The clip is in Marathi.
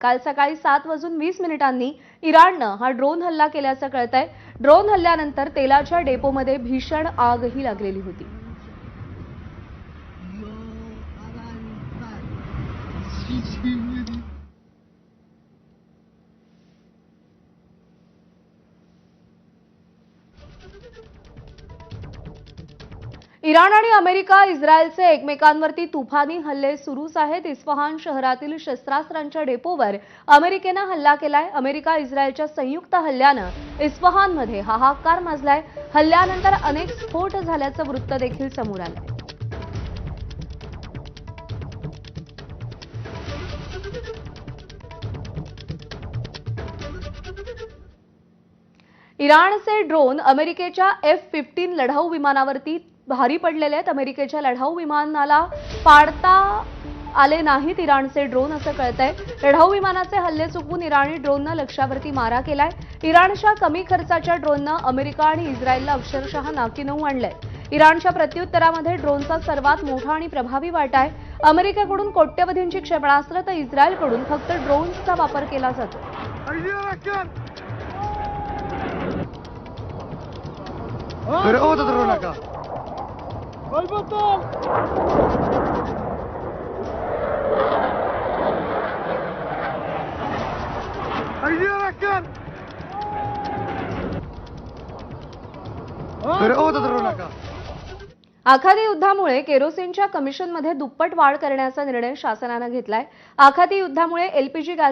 काल सकाळी 7:20 इराणनं हा ड्रोन हल्ला केल्याचं कळतंय। ड्रोन हल्ल्यानंतर तेलाच्या डेपोमध्ये भीषण आगही लागलेली होती। इराण आणि अमेरिका इस्रायलचे एकमेकांवरती तुफानी हल्ले सुरूच आहेत। इस्फहान शहरातील शस्त्रास्त्रांच्या डेपोवर अमेरिकेनं हल्ला केलाय। अमेरिका इस्रायलच्या संयुक्त हल्ल्यानं इस्फहानमध्ये हाहाकार माजलाय। हल्ल्यानंतर अनेक स्फोट झाल्याचं वृत्त देखील समोर आलंय। इराणचे ड्रोन अमेरिकेच्या F-15 लढाऊ विमानावरती भारी पडलेले आहेत। अमेरिकेच्या लढाऊ विमानाला पाडता आले नाहीत इराणचे ड्रोन असं कळतंय। लढाऊ विमानाचे हल्ले चुकवून इराणी ड्रोननं लक्ष्यावरती मारा केलाय। इराणच्या कमी खर्चाच्या ड्रोननं अमेरिका आणि इस्रायलला अक्षरशः नाकीनऊ आणलंय। इराणच्या प्रत्युत्तरामध्ये ड्रोनचा सर्वात मोठा आणि प्रभावी वाटा आहे। अमेरिकेकडून कोट्यवधींची क्षेपणास्त्र तर इस्रायलकडून फक्त ड्रोन्सचा वापर केला जातो। Перехода дронака. Перехода дронака. आखाती युद्धामुळे केरोसिनच्या कमिशनमध्ये दुप्पट वाढ करण्याचा निर्णय शासनाने घेतलाय। आखाती युद्धामुळे LPG गॅस